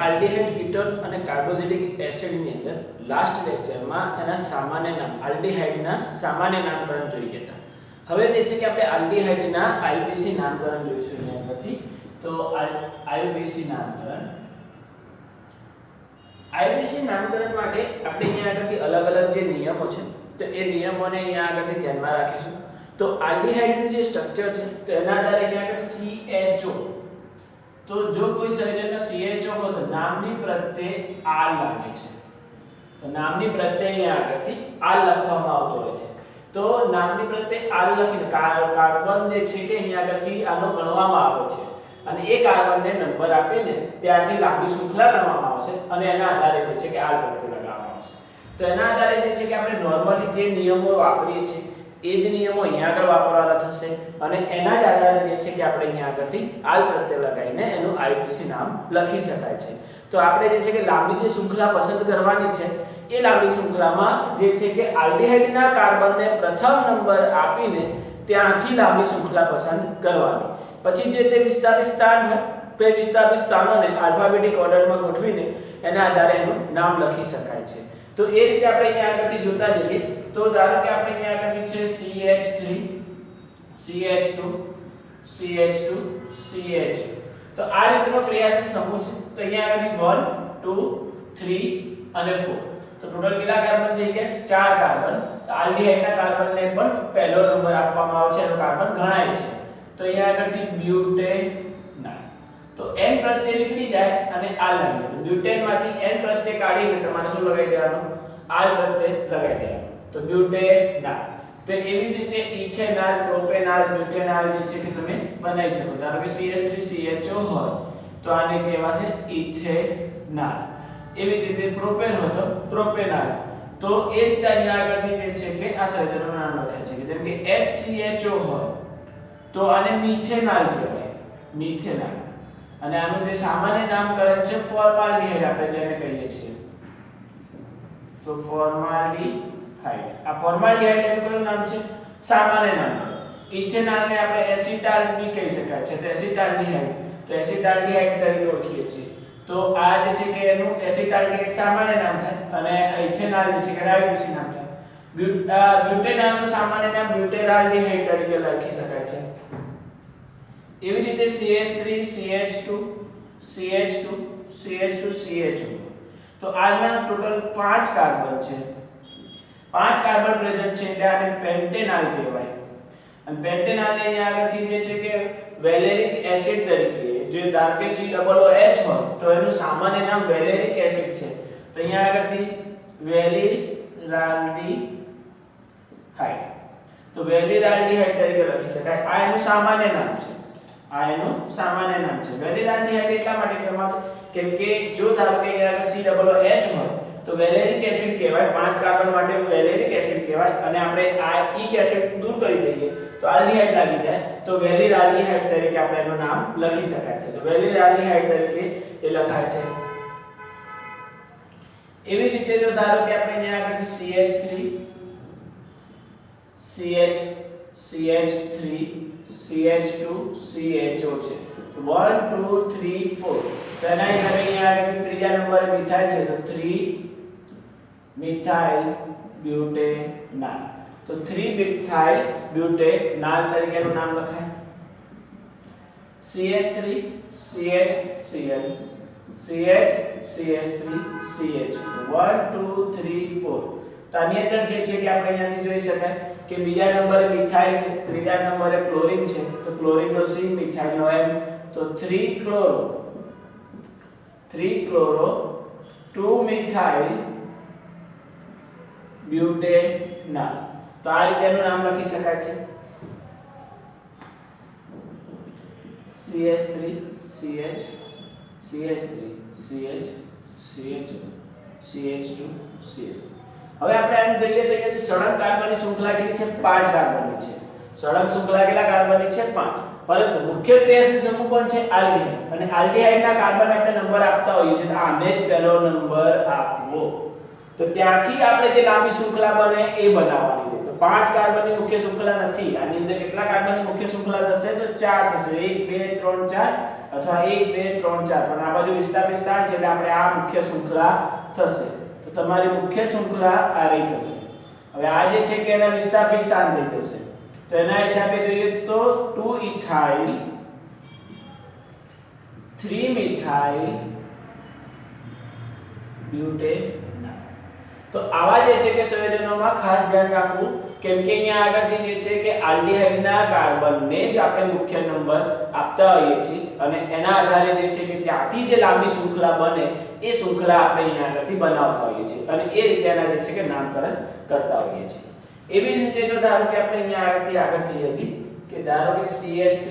Aldehyde ketone અને carboxylic એસિડની અંદર last લેક્ચરમાં એના સામાન્ય નામ આલ્ડીહાઇડના સામાન્ય નામકરણ જોઈ ગયા હતા। હવે તે છે કે આપણે આલ્ડીહાઇડના આઈયુપીએસી નામકરણ જોઈશું અહીંયા પરથી। તો આઈયુપીએસી નામકરણ માટે આપણે અહીંયા આગળથી અલગ અલગ જે નિયમો છે તો એ નિયમોને અહીંયા આગળથી ધ્યાનમાં રાખીશું। તો આલ્ડીહાઇડનું જે સ્ટ્રક્ચર છે તો એના આધારે અહીંયા આગળ CHO, તો જો કોઈ સંયોજનનો CHO હોય તો નામની પ્રત્યે R લાગે છે, તો નામની પ્રત્યે અહીંયા આગળથી R લખવામાં આવતો હોય છે। તો નામની પ્રત્યે R લખીને કાર્બન જે છે કે અહીંયા આગળથી આનો ગણવામાં આવે છે અને એ કાર્બનને નંબર આપીને ત્યારથી લાંબી શૃંખલા ગણવામાં આવશે અને એના આધારે જે છે કે R પ્રત્યે લગાવવામાં આવશે। તો એના આધારે જે છે કે આપણે નોર્મલી જે નિયમો વાપરીએ છીએ એ જ નિયમો અહીંયા આગળ વાપરવાના થશે અને એના જ આધારે જે છે કે આપણે અહીંયા આગળથી R પ્રત્યય લગાવીને એનું આઈયુપીએસી નામ લખી શકાય છે। તો આપણે જે છે કે લાંબી જે શૃંખલા પસંદ કરવાની છે એ લાંબી શૃંખલામાં જે છે કે આલ્ડીહાઇડના કાર્બનને પ્રથમ નંબર આપીને ત્યાંથી લાંબી શૃંખલા પસંદ કરવાની। પછી જે તે વિસ્તાપિત સ્થાન હોય તે વિસ્તાપિત સ્થાનોને આલ્ફાબેટિક ઓર્ડરમાં ગોઠવીને એના આધારે એનું નામ લખી શકાય છે। તો એ રીતે આપણે અહીંયા આગળથી જોતા જઈએ। તો ધારો કે આપણે અહીંયા આગળથી છે CH3 CH2 CH2 CH, તો આ રીતનો ક્રિયાશીલ સમૂહ છે। તો અહીંયા આગળથી 1 2 3 અને 4, તો ટોટલ કેટલા કાર્બન થઈ ગયા? 4 કાર્બન। તો આલ્ડીહાઇડના કાર્બનને પણ પહેલો નંબર આપવામાં આવે છે, એનો કાર્બન ગણાય છે। તો અહીંયા આગળથી બ્યુટેન, તો n પ્રત્યય નીકળી જાય અને R લાગી જાય। બ્યુટેનમાંથી n પ્રત્યય કાઢીને તમારે શું લગાવી દેવાનું? R પ્રત્યય લગાવી દેવાનું। તો બ્યુટેનાલ। તો એવી જ રીતે ઇથેનાલ, પ્રોપેનાલ, બ્યુટેનાલ જે છે કે તમે બનાવી શકો। ધારો કે CH3CHO હોય તો આને કહેવાશે ઇથેનાલ। એવી જ રીતે પ્રોપેન હોય તો પ્રોપેનાલ। તો એ રીતે અહીંયા આગળથી જે છે કે આ સંયોજનનું નામ લખાય છે। જેમ કે HCHO હોય તો આને મિથેનાલ કહેવાય, મિથેનાલ। અને આનું જે સામાન્ય નામકરણ છે ફોર્માલ્ડિહાઇડ આપણે જેને કહીએ છીએ, તો ફોર્માલ્ડિહાઇડ। આ ફોર્માલ્ડિહાઇડ એનું કયું નામ છે? સામાન્ય નામકરણ। ઇથેનાલને આપણે એસિટાલ બી કહી શકાય છે, તો એસિટાલ્ડિહાઇડ, તો એસિટાલ્ડિહાઇડ તરીકે ઓળખીએ છીએ। તો આ જે છે કે એનું એસિટાલ્ડિહાઇડ સામાન્ય નામ થાય અને ઇથેનાલ જે છે કે આઈયુપીએસી નામ થાય। બ્યુટેનાલનું સામાન્ય નામ બ્યુટેરાલ્ડિહાઇડ તરીકે લખી શકાય છે। એવી રીતે CH3 CH2 CH2 CH2 CHO, તો આના ટોટલ 5 કાર્બન છે, 5 કાર્બન પ્રેઝન્ટ છે એટલે આને પેન્ટેનાલ કહેવાય। અને પેન્ટેનાલને અહીંયા આગળથી જે છે કે વેલેરિક એસિડ તરીકે, જે ધારો કે COOH હોય તો એનું સામાન્ય નામ વેલેરિક એસિડ છે, તો અહીંયા આગળથી વેલિરાલ્ડિહાઇડ, તો વેલિરાલ્ડિહાઇડ તરીકે લખી શકાય। આ એનું સામાન્ય નામ છે, આ એનું સામાન્ય નામ છે। વેલિરાલ્ડિહાઇડ એટલા માટે કહેવાતું કેમ કે જો ધારો કે અહીંયા COOH હોય તો વેલેરિક એસિડ કહેવાય, 5 કાર્બન માટે વેલેરિક એસિડ કહેવાય અને આપણે આ ઇક એસિડ દૂર કરી દઈએ તો આલ્ડીહાઇડ લાગી જાય, તો વેલિરાલ્ડિહાઇડ તરીકે આપણે એનું નામ લખી શકાય છે। તો વેલિરાલ્ડિહાઇડ તરીકે એ લખાય છે। એવી જ રીતે જો ધારો કે આપણે અહીંયા આગળથી CH3 CH3 CH2 CHO છે, તો 1 2 3 4, તો એના હિસાબે અહીંયા આગળ ત્રીજા નંબરે મિથાઇલ છે, તો 3 મિથાઇલ બ્યુટેનાલ, તો 3 મિથાઇલ બ્યુટેનાલ તરીકે એનું નામ લખાય। CH3 CHCl CH CH3 CH, 1 2 3 4, તો આની અંદર જે છે કે આપણે અહીંયાથી જોઈ શકાય કે બીજા નંબરે મિથાઇલ છે, ત્રીજા નંબરે ક્લોરીન છે, તો ક્લોરીનનો C, મિથાઇલનો M, તો 3 ક્લોરો 2 મિથાઇલ બ્યુટેનાલ, તો આ રીતે એનું નામ લખી શકાય છે। CH3 CH CH3 CH CHO CH2 CH। હવે આપણે આમ જોઈએ તો કે સળંગ કાર્બનની શૃંખલા કેટલી છે? 5 કાર્બનની છે। સળંગ શૃંખલા કેટલા કાર્બનની છે? 5। પરંતુ મુખ્ય ક્રિયાશીલ સમૂહ કોણ છે? આલ્ડીહાઇડ। અને આલ્ડીહાઇડના કાર્બન આપણે નંબર આપતા હોઈએ છીએ, તો આને જ પહેલો નંબર આપવો। તો ત્યાંથી આપણે જે લાંબી શૃંખલા બને એ બનાવવાની છે। તો 5 કાર્બનની મુખ્ય શૃંખલા નથી, આની અંદર કેટલા કાર્બનની મુખ્ય શૃંખલા થશે તો 4 થશે, 1 2 3 4 અથવા 1 2 3 4, પણ આ બાજુ વિસ્થાપિત સ્થાન છે એટલે આપણે આ મુખ્ય શૃંખલા થશે. તો તમારી મુખ્ય શૃંખલા આ રહી થશે. હવે આ જે છે કે એના વિસ્થાપિત સ્થાન થઈ જશે, તો એના હિસાબે જોઈએ તો 2 ઇથાઇલ 3 મિથાઇલ બ્યુટેનાઇલ. તો આવા જે છે કે સંયોજનોમાં ખાસ ધ્યાન રાખવું, કેમ કે અહીંયા આગળથી જે છે કે આલ્ડીહાઇડના કાર્બનને જ આપણે મુખ્ય નંબર આપતા હોઈએ છીએ અને એના આધારે જે છે કે ત્યાંથી જે લાંબી શૃંખલા બને એ શૃંખલા આપણે અહીંયા આગળથી બનાવતા હોઈએ છીએ અને એ રીતે એના જે છે કે નામકરણ કરતા હોઈએ છીએ. એવી જ રીતે જો ધારો કે આપણે અહીંયા આગળ થઈ હતી કે ધારો કે CH3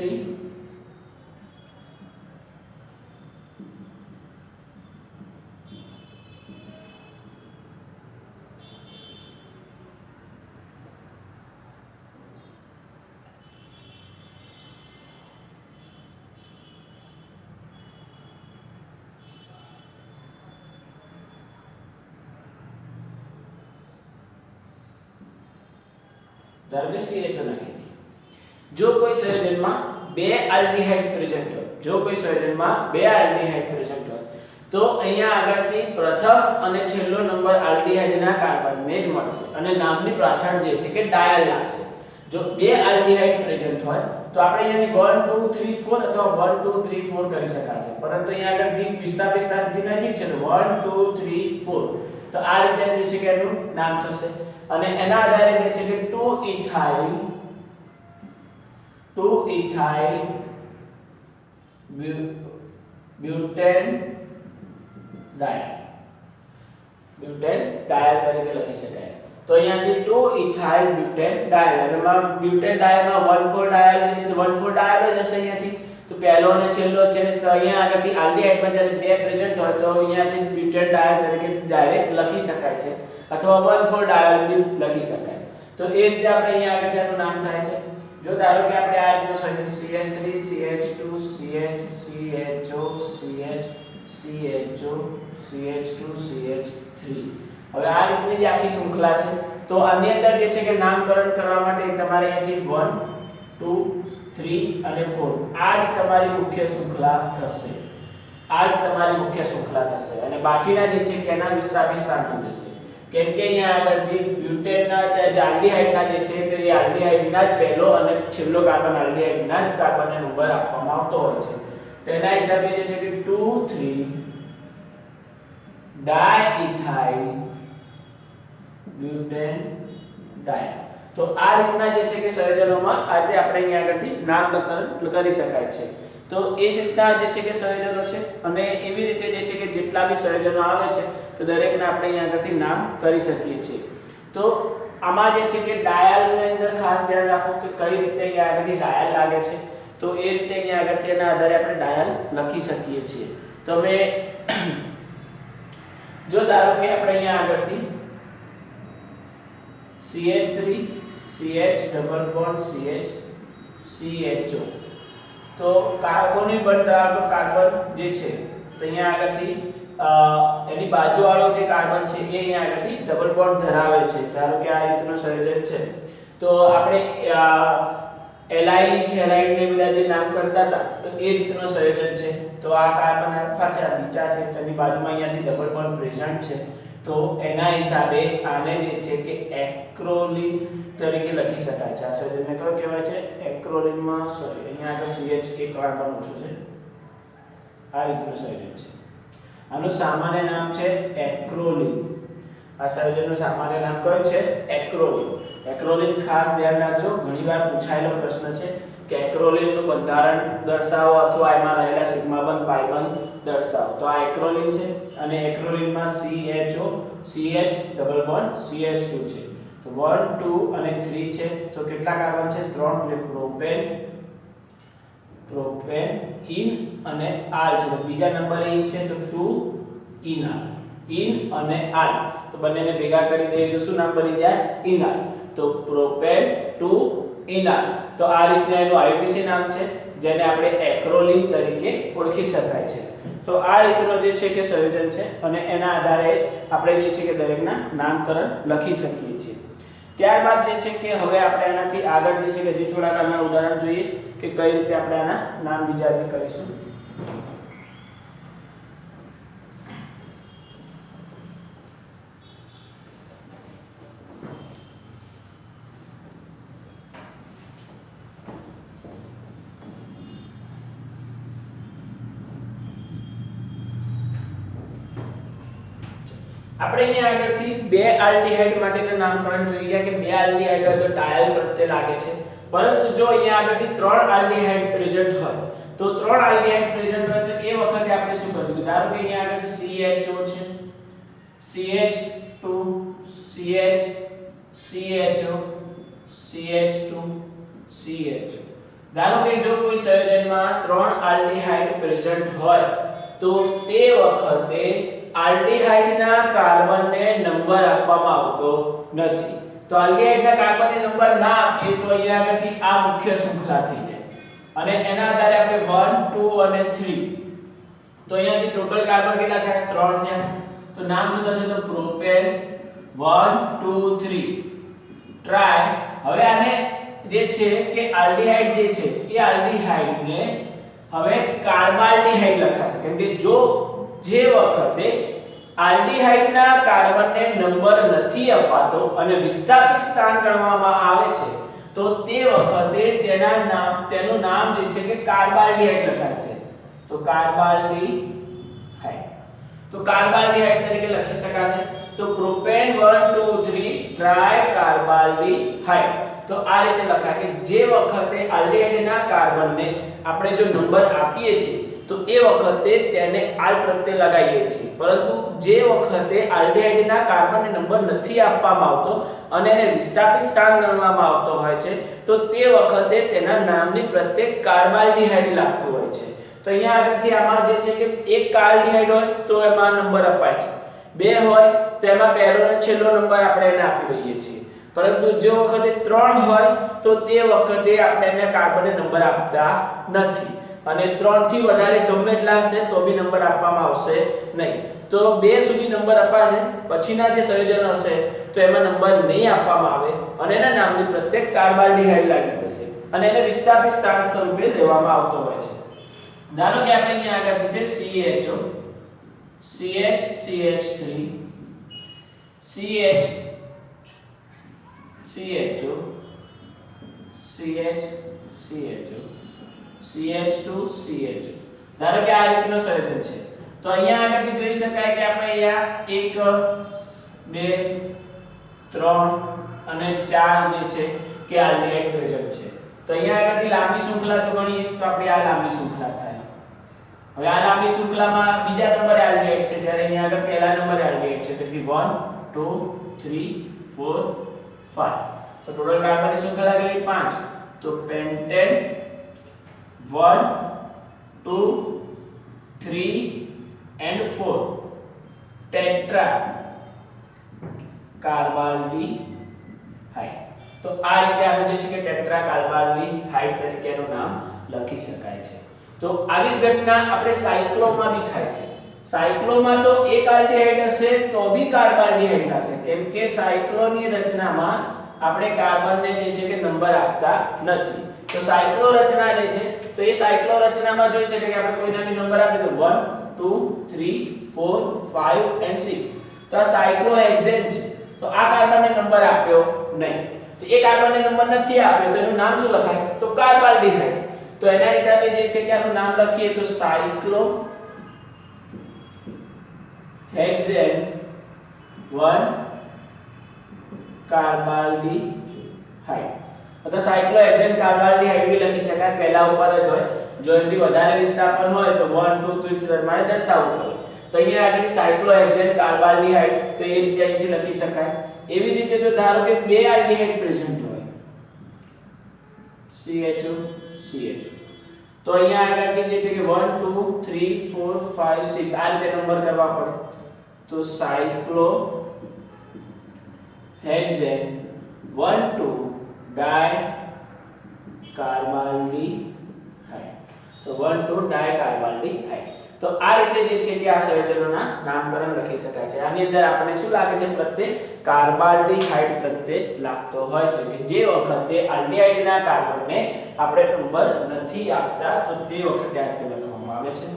ધારો કે CHO નાખી દી. જો કોઈ સંયોજનમાં બે આલ્ડીહાઇડ પ્રેઝન્ટ હોય, જો કોઈ સંયોજનમાં બે આલ્ડીહાઇડ પ્રેઝન્ટ હોય તો અહીંયા આગળથી પ્રથમ અને છેલ્લો નંબર આલ્ડીહાઇડના કાર્બનને જ મળશે અને નામની પાછળ જે છે કે ડાયલ લાગશે. જો બે આલ્ડીહાઇડ પ્રેઝન્ટ હોય તો આપણે અહીંયાથી 1 2 3 4 અથવા 1 2 3 4 કરી શકાશે, પરંતુ અહીંયા આગળથી વિસ્થાપિત સ્થાનથી નજીક છે તો 1 2 3 4, તો આ રીતે જે છે કે એનું નામ થશે અને એના આધારે જે છે કે 2 ઇથાઇલ બ્યુટેન ડાયલ તરીકે લખી શકાય. તો અહીંયાથી 2 ઇથાઇલ બ્યુટેન ડાયલ અને બ્યુટેન ડાયલમાં 1 4 ડાયલ જ હશે અહીંયાથી. તો પહેલો અને છેલ્લો છે તો અહીંયા આગળથી આલ્ડીહાઇડમાં જ્યારે બે પ્રેઝન્ટ હોય તો અહીંયાથી બ્યુટેન ડાયલ તરીકે ડાયરેક્ટ લખી શકાય છે અથવા 1 4 ડાયલ બી લખી શકાય. તો એ રીતે આપણે અહીંયા આગળ તેનું નામ થાય છે. જો ધારો કે આપણે આ રીતનું સંયોજન CH3 CH2 CH CHO CH CHO CH2 CH3, હવે આ રીતની જે આખી શૃંખલા છે તો આની અંદર જે છે કે નામકરણ કરવા માટે તમારે અહીંયાથી 1 2 3 અને 4 આ જ તમારી મુખ્ય શૃંખલા થશે, આ જ તમારી મુખ્ય શૃંખલા થશે અને બાકીના જે છે કે એના વિસ્થાપિત સ્થાન થઈ જશે. કેમ કે અહીંયા આગળથી બ્યુટેનના જે આલ્ડીહાઇડના જે છે તે આલ્ડીહાઇડના જ પહેલો અને છેલ્લો કાર્બન આલ્ડીહાઇડના જ કાર્બનને નંબર આપવામાં આવતો હોય છે. તો એના હિસાબે જે છે કે 2 3 ડાઇઇથાઇલ બ્યુટેન ડાયલ. તો આ રીતના જે છે કે સંયોજનોમાં આજે આપણે અહીંયા આગળથી નામકરણ કરી શકાય છે. તો એ જ રીતના જે છે કે સંયોજનો છે અને એવી રીતે જે છે કે જેટલા બી સંયોજનો આવે છે તો દરેકને આપણે અહીંયા આગળથી નામ કરી શકીએ છીએ. તો આમાં જે છે કે ડાયલની અંદર ખાસ ધ્યાન રાખો કે કઈ રીતે અહીંયા આગળથી ડાયલ લાગે છે, તો એ રીતે અહીંયા આગળ તેના આધારે આપણે ડાયલ લખી શકીએ છીએ. તો હવે જો ધારો કે આપણે અહીંયા આગળથી CH3 CH double bond CH CHO, તો કાર્બોનિલ બંધારણનો કાર્બન જે છે તો અહીંયા આગળથી એની બાજુવાળો જે કાર્બન છે એ અહીંયા આગળથી ડબલ બોન્ડ ધરાવે છે. ધારો કે આ રીતનું સંયોજન છે તો આપણે એલાઇલિક હેલાઇડ ને બધા જે નામ કરતા હતા તો એ રીતનું સંયોજન છે. તો આ કાર્બન આલ્ફા છે, આ બીટા છે, તેની બાજુમાં અહીંયાથી ડબલ બોન્ડ પ્રેઝન્ટ છે. તો એના હિસાબે આને જે છે કે એક્રોલિન તરીકે લખી શકાય છે. આ સંયોજનને કયો કહેવાય છે? એક્રોલિનમાં સોરી અહીંયા આગળ CH એક કાર્બન ઓછું છે, આ રીતનું સંયોજન છે. આનું સામાન્ય નામ છે એક્રોલિન. આ સંયોજનનું સામાન્ય નામ કયું છે? એક્રોલિન. એક્રોલિન ખાસ ધ્યાન રાખજો, ઘણીવાર પૂછાયેલો પ્રશ્ન છે કે એક્રોલિનનું બંધારણ દર્શાવો અથવા એમાં રહેલા સિગ્મા બંધ પાઈ બંધ દર્શાવો. તો આ એક્રોલિન છે અને એક્રોલિનમાં CHO CH double bond CH2 છે. તો 1 2 અને 3 છે તો કેટલા કાર્બન છે? 3, એટલે પ્રોપેન ઇન અને આલ છે. તો બીજા નંબરે ઇન છે તો 2 ઇનાલ, ઇન અને આલ, તો બંનેને ભેગા કરી દઈએ તો શું નામ બની જાય? ઇનાલ. તો પ્રોપેન 2 ઇનાલ. તો આ રીતે એનું IUPAC નામ છે જેને આપણે એક્રોલિન તરીકે ઓળખી શકાય છે. તો આ રીતનો જે છે કે સંયોજન છે અને એના આધારે આપણે જે છે કે દરેકના નામકરણ લખી શકીએ છીએ. ત્યારબાદ જે છે કે હવે આપણે આનાથી આગળ જે છે કે હજી થોડાક આના ઉદાહરણ જોઈએ કે કઈ રીતે આપણે આના નામ બીજાથી કરીશું. આપણે અહીંયા આગળથી બે આલ્ડીહાઇડ માટેના નામકરણ જોઈ ગયા કે બે આલ્ડીહાઇડ હોય તો ડાયલ પ્રત્યે લાગે છે, પરંતુ જો અહીંયા આગળથી ત્રણ આલ્ડીહાઇડ પ્રેઝન્ટ હોય તો ત્રણ આલ્ડીહાઇડ પ્રેઝન્ટ હોય તો એ વખતે આપણે શું કરશું કે ધારો કે અહીંયા આગળથી CHO છે, CH2 CH CHO CH2 CHO. ધારો કે જો કોઈ સંયોજનમાં ત્રણ આલ્ડીહાઇડ પ્રેઝન્ટ હોય તો તે વખતે આલ્ડીહાઇડના કાર્બનને નંબર આપવામાં આવતો નથી. તો આલ્ડીહાઇડના કાર્બનને નંબર ના આપીએ તો અહીંયા આગળથી આ મુખ્ય શૃંખલા થઈ જાય અને એના આધારે આપણે 1 2 અને 3 તો અહીંયાથી ટોટલ કાર્બન કેટલા થયા 3 થયા. તો નામ શું થશે તો પ્રોપેન 1 2 3 ટ્રાય. હવે આને જે છે કે આલ્ડીહાઇડ જે છે એ આલ્ડીહાઇડને હવે કાર્બાલ્ડીહાઇડ લખાશે, કેમ કે જો જે વખતે આલ્ડીહાઇડના કાર્બનને નંબર નથી અપાતો અને વિસ્થાપિત સ્થાન ગણવામાં આવે છે તો તે વખતે તેનું નામ જે છે કે કાર્બાલ્ડીહાઇડ લખાય છે. તો કાર્બાલ્ડીહાઇડ, તો કાર્બાલ્ડીહાઇડ તરીકે લખી શકાશે. તો પ્રોપેન 1 2 3 ટ્રાય કાર્બાલ્ડીહાઇડ. તો આ રીતે લખાય કે જે વખતે આલ્ડીહાઇડના કાર્બનને આપણે જો નંબર આપીએ છીએ તો એ વખતે તેને આલ પ્રત્યે લગાવીએ છીએ, પરંતુ જે વખતે આલ્ડીહાઇડના કાર્બનને નંબર નથી આપવામાં આવતો અને એને વિસ્થાપિત સ્થાન ગણવામાં આવતો હોય છે તો તે વખતે તેના નામની પ્રત્યે કાર્બાલ્ડીહાઇડ લાગતું હોય છે. તો અહીંયા આગળથી આમાં જે છે કે એક આલ્ડીહાઇડ હોય તો એમાં નંબર અપાય છે, બે હોય તો એમાં પહેલો અને છેલ્લો નંબર આપણે એને આપી દઈએ છીએ, પરંતુ જો વખતે ત્રણ હોય તો તે વખતે આપણે એને કાર્બનને નંબર આપતા નથી અને 3 થી વધારે ગમે એટલા હશે તો બી નંબર આપવામાં આવશે નહીં. તો 2 સુધી નંબર અપાશે, પછીના જે સંયોજન હશે તો એમાં નંબર નહીં આપવામાં આવે અને એના નામની પ્રત્યેક કાર્બાલ્ડીહાઇડ લાગી જશે અને એને વિસ્થાપિત સ્થાન સ્વરૂપે લેવામાં આવતો હોય છે. ધારો કે આપણે અહીંયા આગળ છે CHO CH CH3 CH CHO CH CHO CH2 CHO. ધારો કે આ રીતનો સંયોજન છે તો અહીંયા આગળથી જોઈ શકાય કે આપણે અહીંયા 1 2 3 અને 4 જે છે કે આલ્ડીહાઇડ પ્રેઝન્ટ છે. તો અહીંયા આગળથી લાંબી શૃંખલા જો ગણીએ તો આપણી આ લાંબી શૃંખલા થાય. હવે આ લાંબી શૃંખલામાં બીજા નંબરે આલ્ડીહાઇડ છે જ્યારે અહીંયા આગળ પહેલા નંબરે આલ્ડીહાઇડ છે, તો 1 2 3 4 5. તો ટોટલ કાર્બનની શૃંખલા કેટલી 5. તો પેન્ટેન 1 2 3 and 4 ટેટ્રા કાર્બાલ્ડીહાઇડ. તો આ રીતે આપણે જે છે કે ટેટ્રા કાર્બાલ્ડીહાઇડ તરીકેનું નામ લખી શકાય છે. તો આવી જ ઘટના આપણે સાયક્લોમાં બી થાય છે. સાયક્લોમાં તો એક આલ્ડીહાઇડ હશે તો બી કાર્બાલ્ડીહાઇડ થશે, કેમ કે સાયક્લોની રચનામાં આપણે કાર્બનને જે છે કે નંબર આપતા નથી. તો સાયક્લો રચના જે છે તો એ સાયક્લો રચનામાં જોઈ શકે કે આપણે કોઈના બી નંબર આપીએ તો 1 2 3 4 5 and 6. તો આ સાયક્લોહેક્સેન છે તો આ કાર્બનને નંબર આપ્યો નહીં, તો એ કાર્બનને નંબર નથી આપ્યો તો એનું નામ શું લખાય તો કાર્બાલ્ડીહાઇડ. તો એના હિસાબે જે છે કે આનું નામ લખીએ તો સાયક્લોહેક્સેન 1 કાર્બાલ્ડીહાઇડ. અથવા સાયક્લોહેક્સેન કાર્બાલ્ડીહાઇડ બી લખી શકાય, પહેલા ઉપર જ હોય. જો એમથી વધારે વિસ્થાપન હોય તો 1 2 3 પ્રમાણે દર્શાવવું પડે. તો અહીંયા આગળ સાયક્લોહેક્સેન કાર્બાલ્ડીહાઇડ તો એ રીતે અહીંથી લખી શકાય. એવી જ રીતે જો ધારો કે બે આલ્ડીહાઇડ પ્રેઝન્ટ હોય CHO CHO તો અહીંયા આગળથી જે છે કે 1 2 3 4 5 6 આ રીતે નંબર કરવા પડે. તો સાયક્લોહેક્સેન 1 2 ડાય કાર્બાલ્ડીહાઇડ. તો 1 2 ડાય કાર્બાલ્ડીહાઇડ. તો આ રીતે જે છે કે આ સંયોજનોના નામકરણ લખી શકાય છે. આની અંદર આપણે શું લાગે છે પ્રત્યે કાર્બાલ્ડિહાઇડ પ્રત્યે લાગતો હોય છે કે જે વખતે આલ્ડીહાઇડના કાર્બનને આપણે નંબર નથી આપતા તો તે વખતે આ રીતે લખવામાં આવે છે.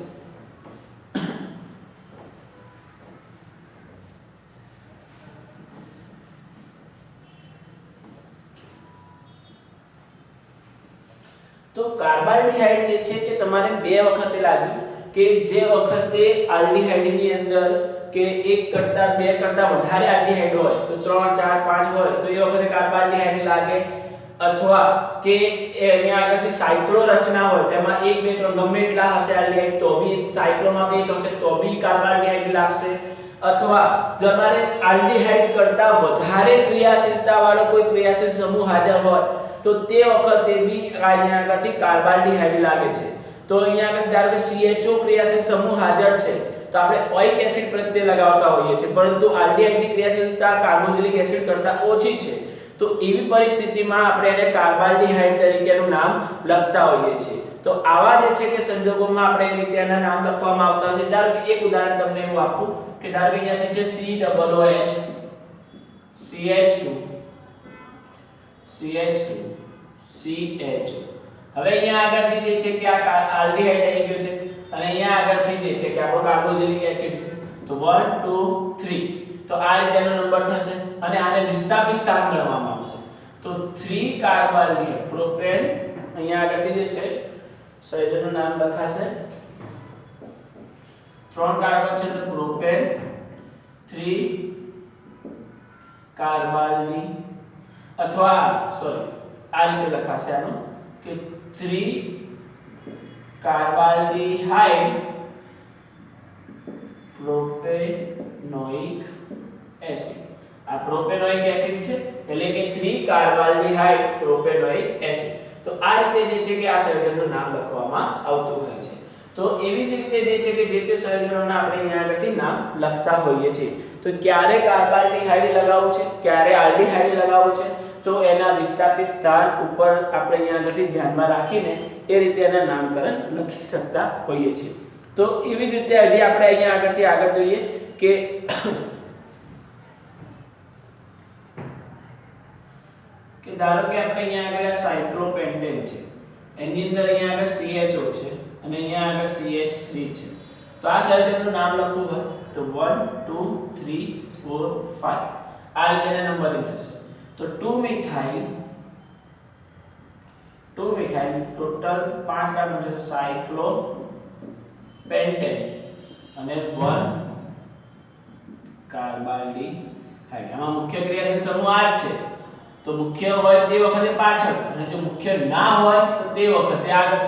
તો કાર્બાલ્ડિહાઇડ જે છે કે તમારે બે વખતે લાગ્યું કે જે વખતે આલ્ડીહાઇડની અંદર કે એક કરતા બે કરતા વધારે આલ્ડીહાઇડ હોય તો 3 4 5 હોય તો એ વખતે કાર્બાલ્ડિહાઇડ લાગે, અથવા કે અહીંયા આગળથી સાયક્લો રચના હોય તેમાં 1 2 3 ગમે એટલા હશે આલ્ડીહાઇડ તો બી સાયક્લોમાં કંઈક હશે તો બી કાર્બાલ્ડિહાઇડ લાગશે, અથવા તમારે આલ્ડીહાઇડ કરતા વધારે ક્રિયાશીલતા વાળો કોઈ ક્રિયાશીલ સમૂહ હાજર હોય તો તે વખતે બી અહીંયા આગળથી કાર્બાલ્ડિહાઇડ લાગે છે. તો અહીંયા આગળ ધારો કે CHO ક્રિયાશીલ સમૂહ હાજર છે તો આપણે ઓઇક એસિડ પ્રત્યે લગાવતા હોઈએ છીએ, પરંતુ આલ્ડીહાઇડની ક્રિયાશીલતા કાર્બોક્સિલિક એસિડ કરતા ઓછી છે તો એવી પરિસ્થિતિમાં આપણે એને કાર્બાલ્ડિહાઇડ તરીકેનું નામ લખતા હોઈએ છીએ. તો આવા જે છે કે સંજોગોમાં આપણે એ રીતે એના નામ લખવામાં આવતા હોય છે. ધારો કે એક ઉદાહરણ તમને હું આપું કે ધારો કે અહીંયાથી છે COOH હવે અહીંયા આગળથી જે છે કે આ આલ્ડીહાઇડ આવી ગયો છે અને અહીંયા આગળથી જે છે કે આપણો કાર્બોક્સિલિક એસિડ છે તો 1 2 3 તો આ રીતેનો નંબર થશે અને આને વિસ્થાપિત સ્થાન ગણવામાં આવશે. તો 3 કાર્બાલ્ડિહાઇડ પ્રોપેન અહીંયા આગળથી જે છે સંયોજનનું નામ લખાશે 3 કાર્બન છે તો પ્રોપેન 3 કાર્બાલ્ડી અથવા સોરી આ રીતે લખાશે આનું કે 3 કાર્બાલ્ડિહાઇડ પ્રોપેનોઇક એસિડ. આ પ્રોપેનોઇક એસિડ છે એટલે કે 3 કાર્બાલ્ડિહાઇડ પ્રોપેનોઇક એસિડ. તો આ રીતે જે છે કે આ સંયોજનનું નામ લખવામાં આવતું હોય છે. તો એવી જ રીતે જે છે કે જે તે સંયોજનોના આપણે અહીંયા આગળથી નામ લખતા હોઈએ છીએ. તો ક્યારે કાર્બાલ્ડિહાઇડ લગાવવું છે, ક્યારે આલ્ડીહાઇડ લગાવવું છે, તો એના વિસ્થાપિત સ્થાન ઉપર આપણે અહીંયા આગળથી ધ્યાનમાં રાખીને એ રીતે એના નામકરણ લખી શકતા હોઈએ છીએ. તો એવી જ રીતે હજી આપણે અહીંયા આગળથી આગળ જોઈએ કે ધારો કે આપણે અહીંયા આગળ સાયક્લોપેન્ટેન છે એની અંદર અહીંયા આગળ CHO છે અને અહીંયા આગળ CH3 છે. તો આ સંયોજનનું નામ લખવું હોય તો 1 2 3 4 5 આ રીતે નંબરિંગ થશે. તો 2 મિથાઇલ ટોટલ 5 કાર્બન છે સાયક્લોપેન્ટેન અને 1 કાર્બાલ્ડિહાઇડ. આમાં મુખ્ય ક્રિયાશીલ સમૂહ આ જ છે તો મુખ્ય હોય તે વખતે પાછળ અને જો મુખ્ય ના હોય તો તે વખતે આગળ.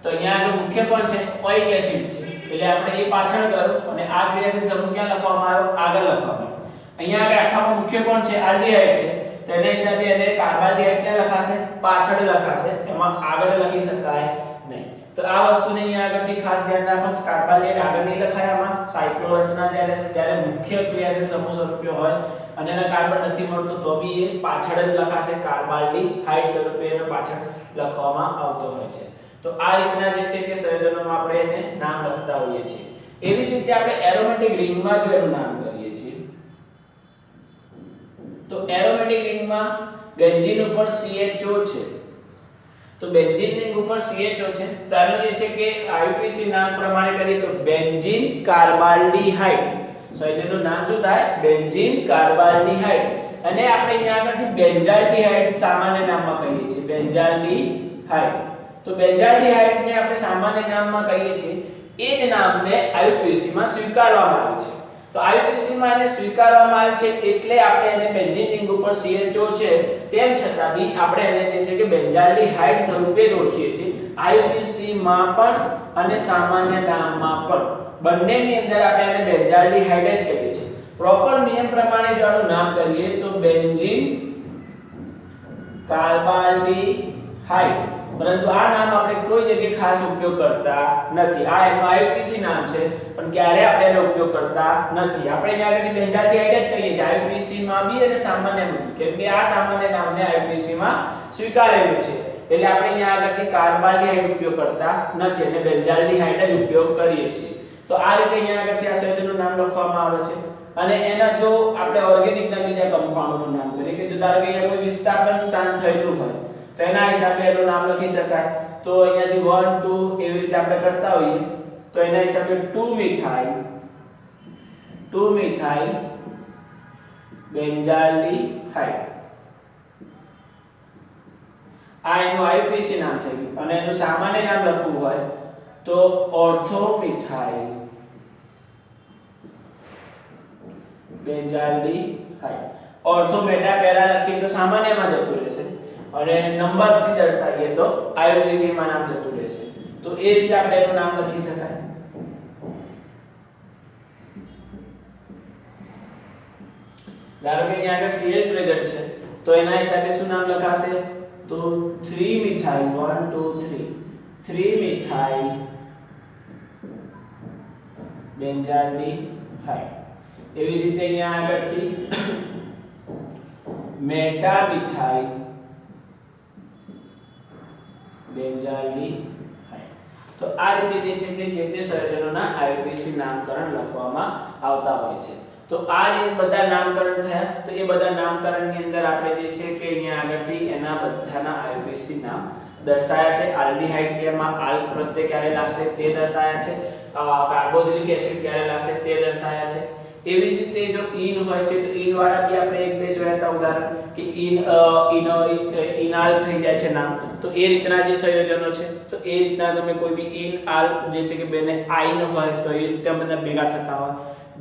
તો અહીંયા આગળ મુખ્ય પણ છે ઓઇક એસિડ છે એટલે આપણે એ પાછળ ગયો અને આ ક્રિયાશીલ સમૂહ ક્યાં લખવામાં આવ્યો આગળ લખવામાં આવ્યો. અહીંયા આગળ આખામાં મુખ્ય પણ છે આલ્ડીહાઇડ છે તો એના હિસાબે એને કાર્બાલ્ડિહાઇડ ક્યાં લખાશે પાછળ લખાશે, એમાં આગળ લખી શકાય નહીં. તો આ વસ્તુને અહીંયા આગળથી ખાસ ધ્યાન રાખો કે કાર્બાલ્ડિહાઇડ આગળ નહીં લખાય. આમાં સાયક્લો રચના જ્યારે મુખ્ય ક્રિયાશીલ સમૂહ સ્વરૂપે હોય અને એના કાર્બન નથી મળતો તો બી એ પાછળ જ લખાશે, કાર્બાલ્ડિહાઇડ સ્વરૂપે એનો પાછળ લખવામાં આવતો હોય છે. તો આ રીતના જે છે કે સંયોજનોમાં આપણે એને નામ લખતા હોઈએ છીએ. એવી જ રીતે આપણે એરોમેટિક રિંગમાં જો એનું નામ કરીએ છીએ તો એરોમેટિક રિંગમાં બેન્ઝીન ઉપર CHO છે તો બેન્ઝીન રિંગ ઉપર CHO છે તો આનો જે છે કે IUPAC નામ પ્રમાણે કરીએ તો બેન્ઝીન કાર્બાલ્ડિહાઇડ. સંયોજનનું નામ શું થાય બેન્ઝીન કાર્બાલ્ડિહાઇડ. અને આપણે અહીંયા આગળથી બેન્ઝાલ્ડિહાઇડ સામાન્ય નામમાં કહીએ છીએ બેન્ઝાલ્ડિહાઇડ. તો બેન્ઝાલ્ડિહાઇડને આપણે સામાન્ય નામમાં કહીએ છીએ એ જ નામને IUPAC માં સ્વીકારવામાં આવ્યું છે. તો IUPAC માં એને સ્વીકારવામાં આવ્યું છે એટલે આપણે એને બેન્ઝીન રિંગ ઉપર CHO છે તેમ છતાં બી આપણે એને જે છે કે બેન્ઝાલ્ડિહાઇડ સ્વરૂપે જ ઓળખીએ છીએ. IUPAC માં પણ અને સામાન્ય નામમાં પણ બંનેની અંદર આપણે એને બેન્ઝાલ્ડિહાઇડ જ કહીએ છીએ. પ્રોપર નિયમ પ્રમાણે જો આનું નામ કરીએ તો બેન્ઝીન કાર્બાલ્ડિહાઇડ, પરંતુ આ નામ આપણે કોઈ જગ્યાએ ખાસ ઉપયોગ કરતા નથી. આ એનું IUPAC નામ છે પણ ક્યારે આપણે એનો ઉપયોગ કરતા નથી. આપણે અહીંયા આગળ બેન્ઝાલ્ડિહાઇડ જ કહીએ છીએ IUPAC માં બી અને સામાન્ય માં બી, કેમ કે આ સામાન્ય નામને IUPAC માં સ્વીકારેલું છે એટલે આપણે અહીંયા આગળથી કાર્બાલ્ડિહાઇડ ઉપયોગ કરતા નથી અને બેન્ઝાલ્ડિહાઇડ જ ઉપયોગ કરીએ છીએ. તો આ રીતે અહીંયા આગળથી આ સંયોજનનું નામ લખવામાં આવે છે અને એના જો આપણે ઓર્ગેનિકના બીજા કમ્પાઉન્ડનું નામ કરીએ કે જો ધારો કે અહીંયા કોઈ વિસ્થાપન સ્થાન થયેલું હોય તો એના હિસાબે એનું નામ લખી શકાય તો અહીંયાથી 1 2 એવી રીતે આપણે કરતા હોઈએ તો એના હિસાબે 2 મિથાઇલ બેન્ઝાલ્ડીહાઇડ આ એનું IUPAC નામ થઈ ગયું અને એનું સામાન્ય નામ લખવું હોય તો ઓર્થોમિથાઇલ બેન્ઝાલ્ડીહાઇડ ઓર્થો મેટા પેરા લખીએ તો સામાન્યમાં જતું રહેશે અને નંબર્સ થી દર્શાવીએ તો IUPAC માં નામ જતું રહેશે તો એ રીતે આપણે એનું નામ લખી શકાય ધારો કે અહીંયા આગળ Cl પ્રેઝન્ટ છે તો એના હિસાબે શું નામ લખાશે તો 3 મિથાઇલ 1 2 3 મિથાઇલ બેન્ઝાલ્ડીહાઇડ એવી રીતે અહીંયા આગળથી મેટા મિથાઇલ બેન્ઝાલ્ડીહાઇડ તો આ રીતે જે છે કે જે તે સંયોજનોના IUPAC નામકરણ લખવામાં આવતા હોય છે તો આ જે બધા નામકરણ થયા તો એ બધા નામકરણની અંદર આપણે જે છે કે અહીંયા આગળથી એના બધાના IUPAC નામ દર્શાયા છે આલ્ડીહાઇડ કે એમાં આલ્ક પ્રત્યય ક્યારે લાગશે તે દર્શાયા છે કાર્બોક્સિલિક એસિડ ક્યારે લાગશે તે દર્શાયા છે એવી જ રીતે જો ઈન હોય છે તો ઈન વાળા બી આપણે એક બે જોયા હતા ઉદાહરણ કે ઇનાલ થઈ જાય છે નામ તો એ રીતના જે સંયોજનો છે તો એ રીતના તમે કોઈ બી ઇન આલ જે છે કે બેને આઈન હોય તો એ રીતે બધા ભેગા થતા હોય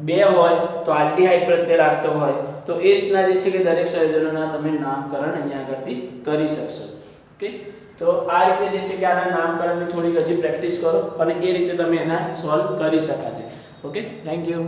બે હોય તો આલ્ડીહાઇડ પ્રત્યય લાગતો હોય તો એ રીતના જે છે કે દરેક સંયોજનોના તમે નામકરણ અહીંયા આગળથી કરી શકશો ઓકે તો આ રીતે જે છે કે આના નામકરણની થોડીક હજી પ્રેક્ટિસ કરો અને એ રીતે તમે એના સોલ્વ કરી શકાશે ઓકે થેન્ક યુ